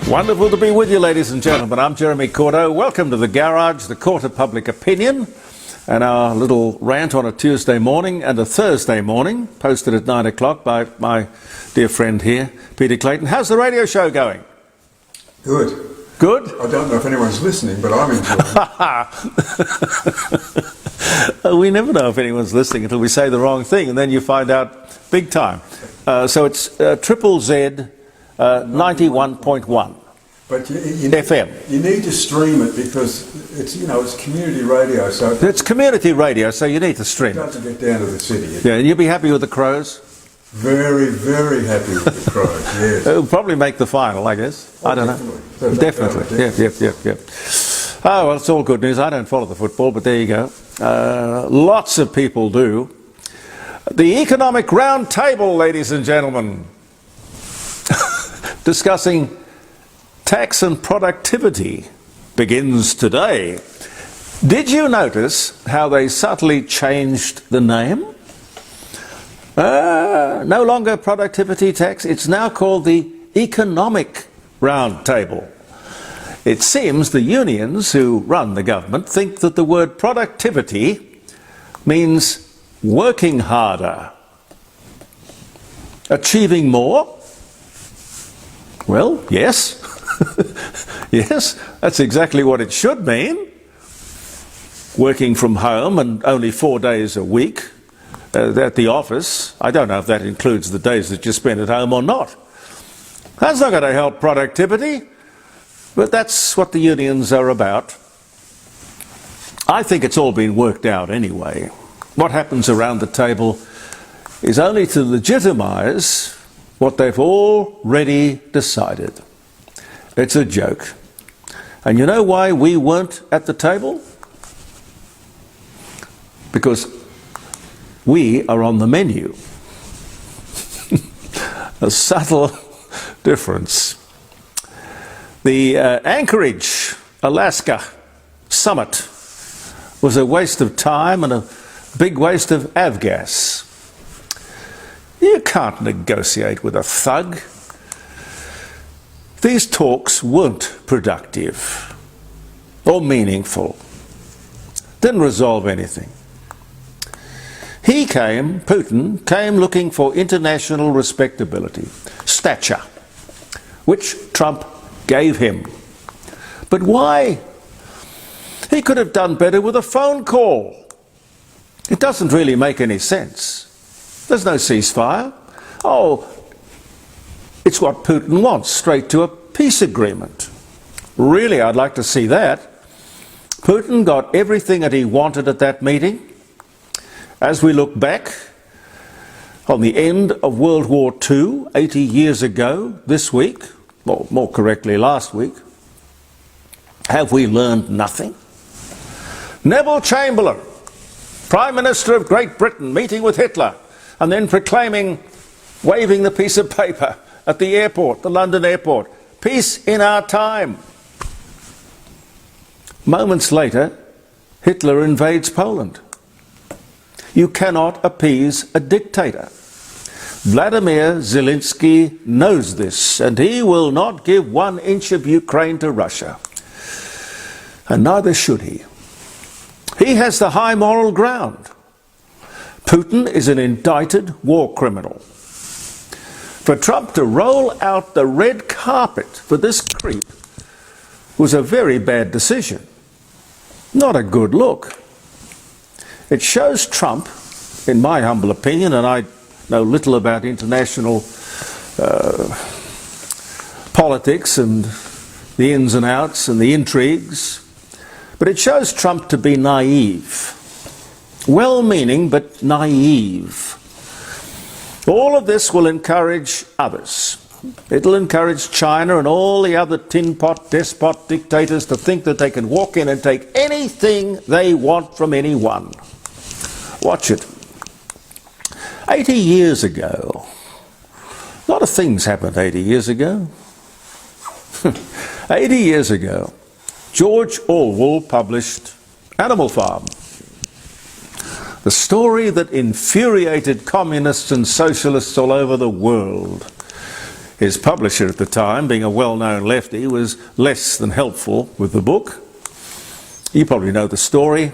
Wonderful to be with you, ladies and gentlemen. I'm Jeremy Cordeaux. Welcome to The Garage, the court of public opinion, and our little rant on a Tuesday morning and a Thursday morning, posted at 9 o'clock by my dear friend here, Peter Clayton. How's the radio show going? Good. Good? I don't know if anyone's listening, but I'm enjoying it. We never know if anyone's listening until we say the wrong thing, and then you find out big time. So it's Triple Z 91.1 But you FM. You need to stream it because it's community radio, so It's community radio, so you need to it stream it. doesn't get down to the city. Yeah, and you'll be happy with the Crows? Very, very happy with the Crows, yes. It'll probably make the final, I guess. I don't know. Definitely. Yep. Oh, well, it's all good news. I don't follow the football, but there you go. Lots of people do. The Economic Round Table, ladies and gentlemen, discussing tax and productivity, begins today. Did you notice how they subtly changed the name? No longer productivity tax, it's now called the Economic Round Table. It seems the unions who run the government think that the word productivity means working harder, achieving more. Well, yes. Yes, that's exactly what it should mean. Working from home and only 4 days a week at the office. I don't know if that includes the days that you spend at home or not. That's not going to help productivity, but that's what the unions are about. I think it's all been worked out anyway. What happens around the table is only to legitimise what they've already decided. It's a joke. And you know why we weren't at the table? Because we are on the menu. A subtle difference. The Anchorage, Alaska summit was a waste of time and a big waste of avgas. You can't negotiate with a thug. These talks weren't productive or meaningful. Didn't resolve anything. Putin came looking for international respectability, stature, which Trump gave him. But why? He could have done better with a phone call. It doesn't really make any sense. There's no ceasefire. Oh, it's what Putin wants, straight to a peace agreement. Really, I'd like to see that. Putin got everything that he wanted at that meeting. As we look back on the end of World War II, 80 years ago, this week, or more correctly last week, have we learned nothing? Neville Chamberlain, Prime Minister of Great Britain, meeting with Hitler, and then waving the piece of paper at the airport, the London airport. Peace in our time. Moments later, Hitler invades Poland. You cannot appease a dictator. Vladimir Zelensky knows this, and he will not give 1 inch of Ukraine to Russia. And neither should he. He has the high moral ground. Putin is an indicted war criminal. For Trump to roll out the red carpet for this creep was a very bad decision. Not a good look. It shows Trump, in my humble opinion, and I know little about international politics and the ins and outs and the intrigues, but it shows Trump to be naive. Well-meaning, but naive. All of this will encourage others. It'll encourage China and all the other tin pot, despot dictators to think that they can walk in and take anything they want from anyone. Watch it. 80 years ago, a lot of things happened 80 years ago. 80 years ago, George Orwell published Animal Farm. The story that infuriated communists and socialists all over the world. His publisher at the time, being a well-known lefty, was less than helpful with the book. You probably know the story.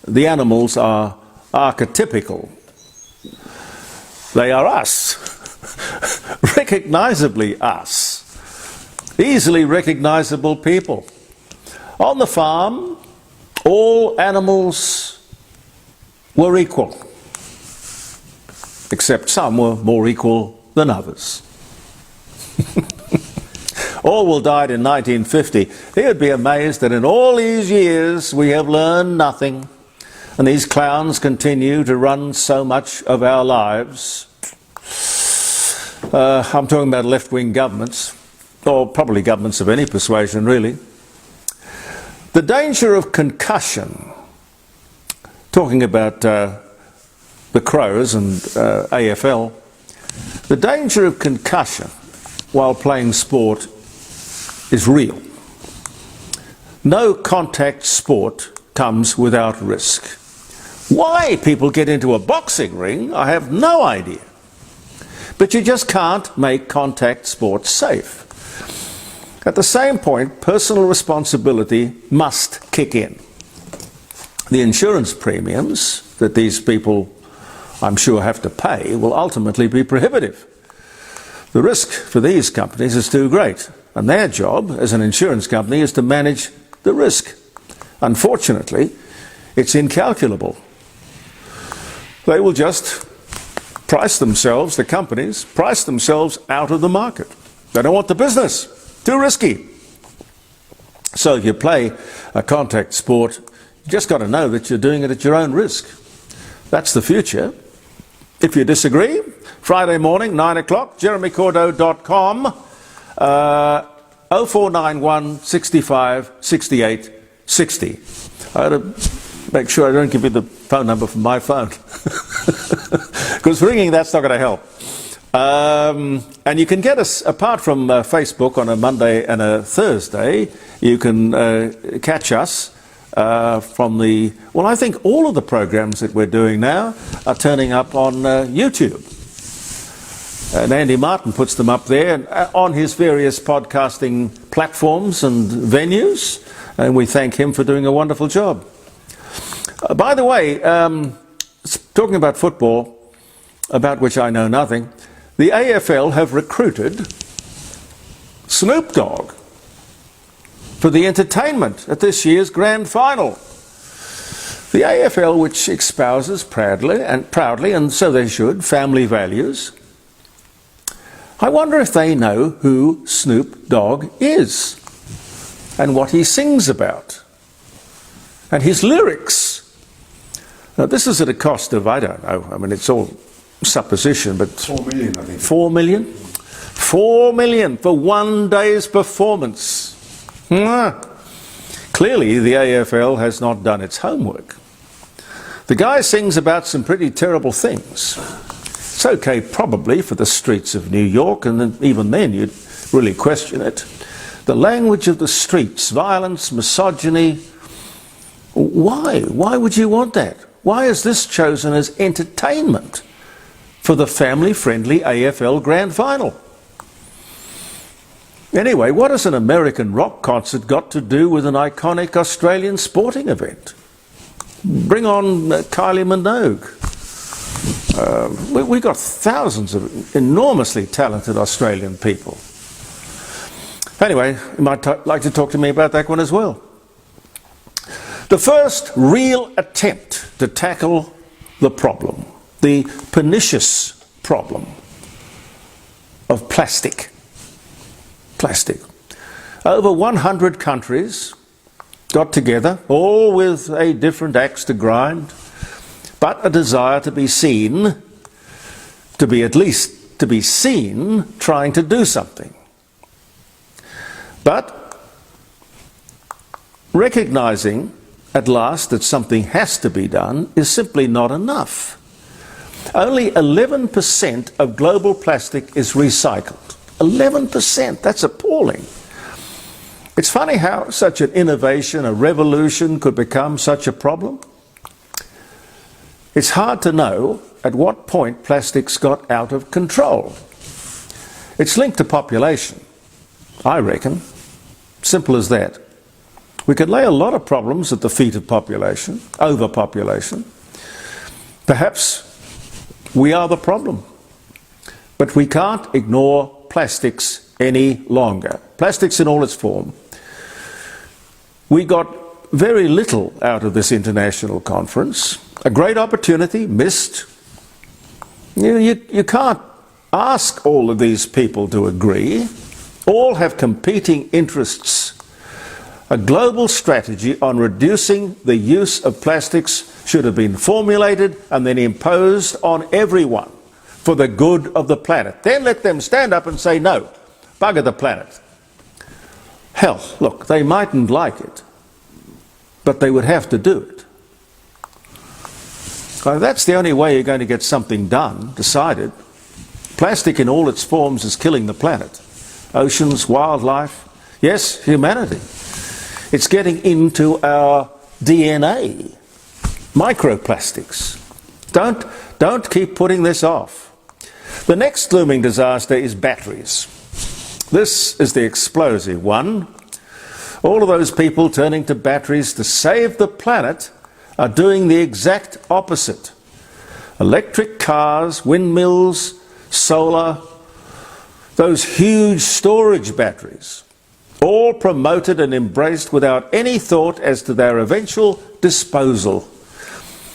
The animals are archetypical. They are us, recognisably us, easily recognisable people. On the farm, all animals were equal, except some were more equal than others. Orwell died in 1950. He would be amazed that in all these years we have learned nothing, and these clowns continue to run so much of our lives. I'm talking about left-wing governments, or probably governments of any persuasion, really. The danger of concussion, talking about the Crows and AFL, the danger of concussion while playing sport is real. No contact sport comes without risk. Why people get into a boxing ring, I have no idea. But you just can't make contact sports safe. At the same point, personal responsibility must kick in. The insurance premiums that these people, I'm sure, have to pay will ultimately be prohibitive. The risk for these companies is too great, and their job as an insurance company is to manage the risk. Unfortunately, it's incalculable. They will just price themselves, the companies, price themselves out of the market. They don't want the business. Too risky. So if you play a contact sport, you just got to know that you're doing it at your own risk. That's the future. If you disagree, Friday morning, 9 o'clock, jeremycordeaux.com, 0491 65 68 60. I had to make sure I don't give you the phone number from my phone. Because ringing, that's not going to help. And you can get us, apart from Facebook on a Monday and a Thursday, you can catch us from the, well, I think all of the programs that we're doing now are turning up on YouTube. And Andy Martin puts them up there and, on his various podcasting platforms and venues, and we thank him for doing a wonderful job. By the way, talking about football, about which I know nothing, the AFL have recruited Snoop Dogg for the entertainment at this year's grand final. The AFL, which espouses proudly, and so they should, family values. I wonder if they know who Snoop Dogg is and what he sings about and his lyrics. Now, this is at a cost of, I don't know, I mean, it's all supposition, but 4 million, I think. 4 million? 4 million for one day's performance. Clearly, the AFL has not done its homework. The guy sings about some pretty terrible things. It's okay, probably, for the streets of New York, and then, even then you'd really question it. The language of the streets, violence, misogyny. Why? Why would you want that? Why is this chosen as entertainment for the family-friendly AFL Grand Final? Anyway, what has an American rock concert got to do with an iconic Australian sporting event? Bring on Kylie Minogue. We've got thousands of enormously talented Australian people. Anyway, you might like to talk to me about that one as well. The first real attempt to tackle the problem, the pernicious problem of plastic. Over 100 countries got together, all with a different axe to grind, but a desire to be seen, to be seen trying to do something. But recognizing at last that something has to be done is simply not enough. Only 11% of global plastic is recycled. 11%, that's appalling. It's funny how such an innovation, a revolution, could become such a problem. It's hard to know at what point plastics got out of control. It's linked to population, I reckon. Simple as that. We could lay a lot of problems at the feet of population, overpopulation. Perhaps we are the problem. But we can't ignore plastics any longer. Plastics in all its form. We got very little out of this international conference. A great opportunity missed. You can't ask all of these people to agree. All have competing interests. A global strategy on reducing the use of plastics should have been formulated and then imposed on everyone for the good of the planet. Then let them stand up and say, no, bugger the planet. Hell, look, they mightn't like it, but they would have to do it. So that's the only way you're going to get something done, decided. Plastic in all its forms is killing the planet. Oceans, wildlife, yes, humanity. It's getting into our DNA. Microplastics. Don't keep putting this off. The next looming disaster is batteries. This is the explosive one. All of those people turning to batteries to save the planet are doing the exact opposite. Electric cars, windmills, solar, those huge storage batteries, all promoted and embraced without any thought as to their eventual disposal.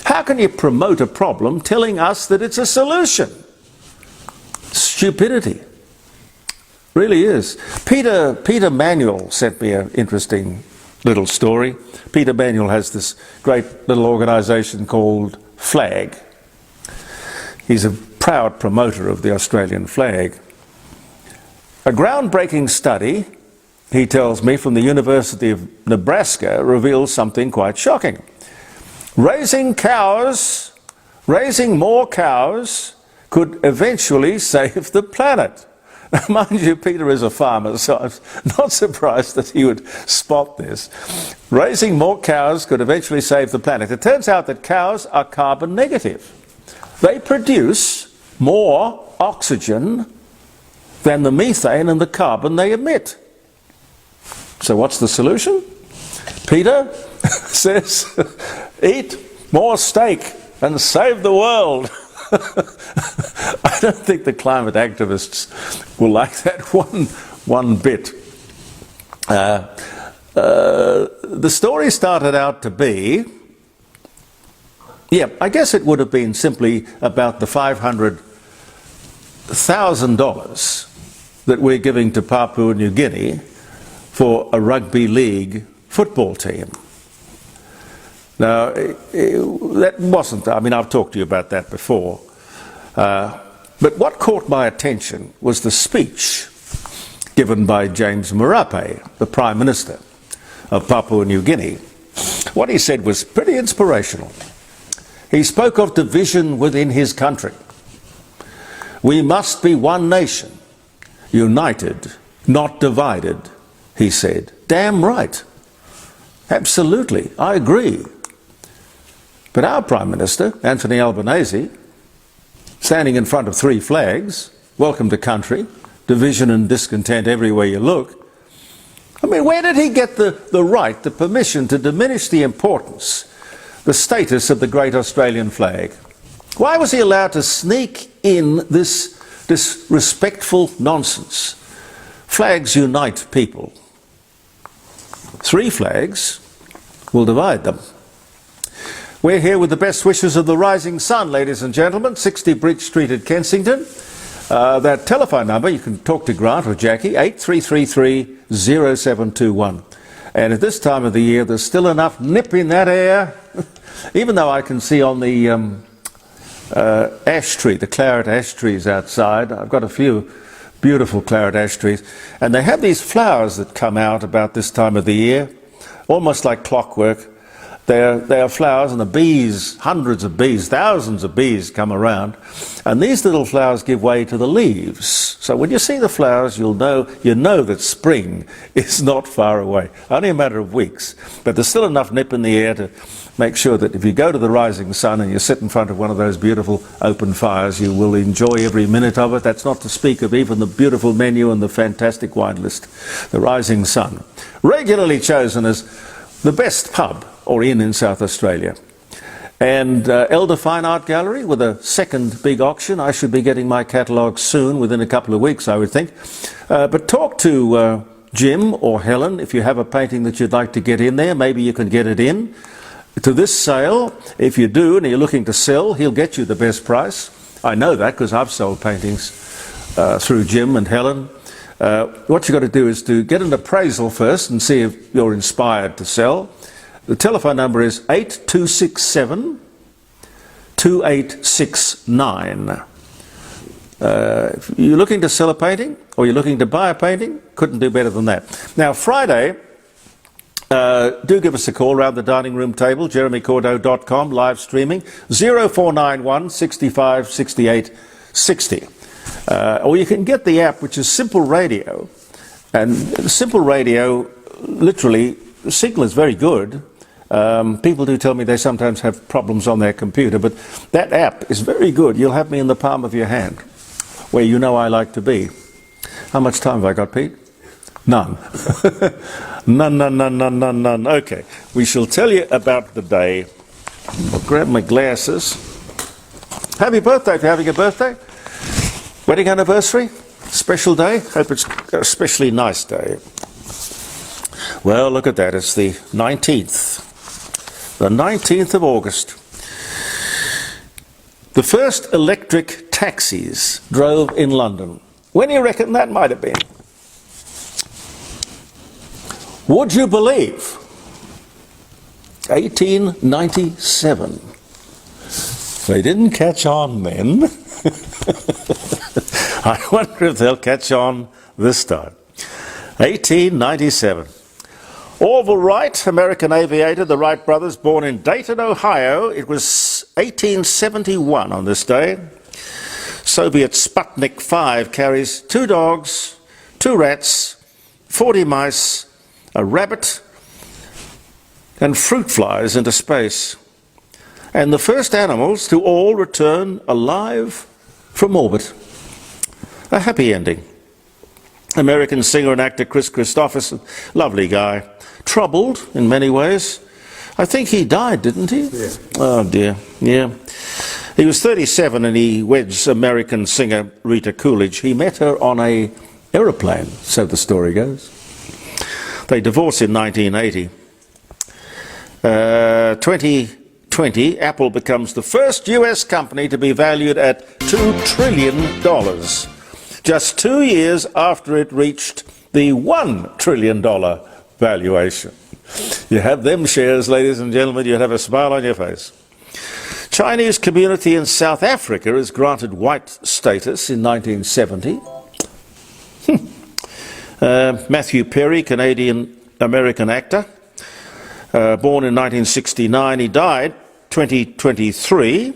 How can you promote a problem telling us that it's a solution? Stupidity. Really is. Peter Manuel sent me an interesting little story. Peter Manuel has this great little organisation called FLAG. He's a proud promoter of the Australian flag. A groundbreaking study, he tells me, from the University of Nebraska reveals something quite shocking. Raising more cows could eventually save the planet. Now, mind you, Peter is a farmer, so I'm not surprised that he would spot this. Raising more cows could eventually save the planet. It turns out that cows are carbon negative. They produce more oxygen than the methane and the carbon they emit. So what's the solution? Peter says, eat more steak and save the world. I don't think the climate activists will like that one bit. The story started out to be, I guess it would have been simply about the $500,000 that we're giving to Papua New Guinea for a rugby league football team. Now, that wasn't, I've talked to you about that before, but what caught my attention was the speech given by James Marape, the Prime Minister of Papua New Guinea. What he said was pretty inspirational. He spoke of division within his country. We must be one nation, united, not divided, he said. Damn right. Absolutely, I agree. But our Prime Minister, Anthony Albanese, standing in front of three flags, welcome to country, division and discontent everywhere you look. Where did he get the right, the permission to diminish the importance, the status of the great Australian flag? Why was he allowed to sneak in this disrespectful nonsense? Flags unite people. Three flags will divide them. We're here with the best wishes of the rising sun, ladies and gentlemen, 60 Bridge Street at Kensington. That telephone number, you can talk to Grant or Jackie, 8333-0721. And at this time of the year, there's still enough nip in that air, even though I can see on the ash tree, the claret ash trees outside. I've got a few beautiful claret ash trees, and they have these flowers that come out about this time of the year, almost like clockwork. They are flowers, and the bees, hundreds of bees, thousands of bees come around, and these little flowers give way to the leaves. So when you see the flowers, you know that spring is not far away, only a matter of weeks. But there's still enough nip in the air to make sure that if you go to the rising sun and you sit in front of one of those beautiful open fires, you will enjoy every minute of it. That's not to speak of even the beautiful menu and the fantastic wine list. The Rising Sun, regularly chosen as the best pub or inn in South Australia. And Elder Fine Art Gallery with a second big auction. I should be getting my catalogue soon, within a couple of weeks, I would think. But talk to Jim or Helen if you have a painting that you'd like to get in there. Maybe you can get it in to this sale. If you do and you're looking to sell, he'll get you the best price. I know that because I've sold paintings through Jim and Helen. What you've got to do is to get an appraisal first and see if you're inspired to sell. The telephone number is 8267 2869. If you're looking to sell a painting or you're looking to buy a painting, couldn't do better than that. Now, Friday, do give us a call around the dining room table, jeremycordeaux.com, live streaming, 0491 65 68 60. Or you can get the app, which is Simple Radio. And Simple Radio, literally, the signal is very good. People do tell me they sometimes have problems on their computer, but that app is very good. You'll have me in the palm of your hand, where you know I like to be. How much time have I got, Pete? None. None. Okay, we shall tell you about the day. I'll grab my glasses. Happy birthday if you're having a birthday. Wedding anniversary, special day. Hope it's a especially nice day. Well, look at that. It's the 19th. The 19th of August. The first electric taxis drove in London. When do you reckon that might have been? Would you believe? 1897. They didn't catch on then. I wonder if they'll catch on this time. 1897. Orville Wright, American aviator, the Wright brothers, born in Dayton, Ohio. It was 1871 on this day. Soviet Sputnik 5 carries 2 dogs, 2 rats, 40 mice, a rabbit, and fruit flies into space. And the first animals to all return alive from orbit. A happy ending. American singer and actor Chris Christopherson, lovely guy, troubled in many ways. I think he died, didn't he? Yeah. Oh dear, yeah. He was 37 and he wedged American singer Rita Coolidge. He met her on a aeroplane, so the story goes. They divorced in 1980. 2020, Apple becomes the first US company to be valued at $2 trillion. Just 2 years after it reached the $1 trillion valuation. You have them shares, ladies and gentlemen, you'd have a smile on your face. Chinese community in South Africa is granted white status in 1970. Matthew Perry, Canadian-American actor, born in 1969, he died 2023.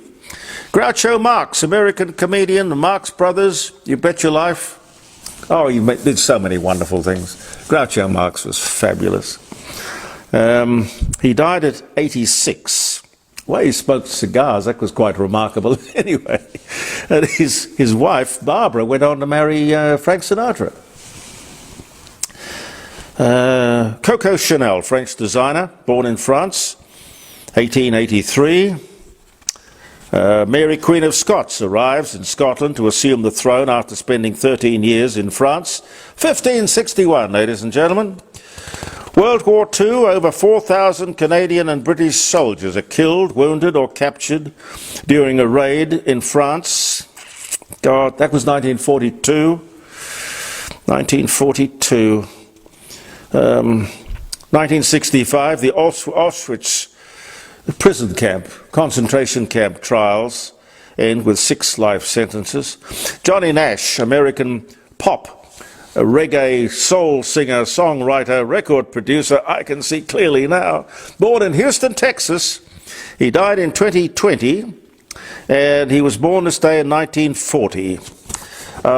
Groucho Marx, American comedian, the Marx Brothers, You Bet Your Life. Oh, he did so many wonderful things. Groucho Marx was fabulous. He died at 86. Well, he smoked cigars, that was quite remarkable anyway. And his wife, Barbara, went on to marry Frank Sinatra. Coco Chanel, French designer, born in France, 1883. Mary Queen of Scots arrives in Scotland to assume the throne after spending 13 years in France. 1561, ladies and gentlemen. World War II, over 4,000 Canadian and British soldiers are killed, wounded or captured during a raid in France. God, that was 1942. 1942. 1965, the Auschwitz prison camp, concentration camp trials end with 6 life sentences. Johnny Nash, American pop a reggae soul singer, songwriter, record producer, I can see clearly now. Born in Houston, Texas, he died in 2020, and he was born this day in 1940.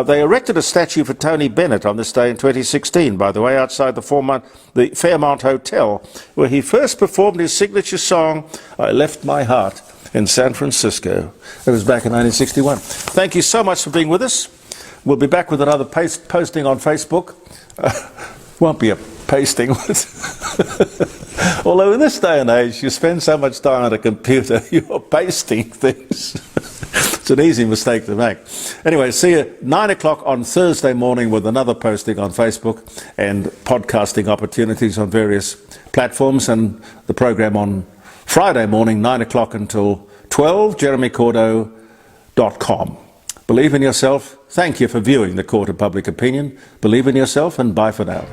They erected a statue for Tony Bennett on this day in 2016, by the way, outside the Fairmont Hotel, where he first performed his signature song, I Left My Heart, in San Francisco. It was back in 1961. Thank you so much for being with us. We'll be back with another posting on Facebook. Won't be a pasting. Although in this day and age, you spend so much time on a computer, you're pasting things. It's an easy mistake to make. Anyway, see you at 9 o'clock on Thursday morning with another posting on Facebook and podcasting opportunities on various platforms, and the program on Friday morning, 9 o'clock until 12, jeremycordeaux.com. Believe in yourself. Thank you for viewing the Court of Public Opinion. Believe in yourself, and bye for now.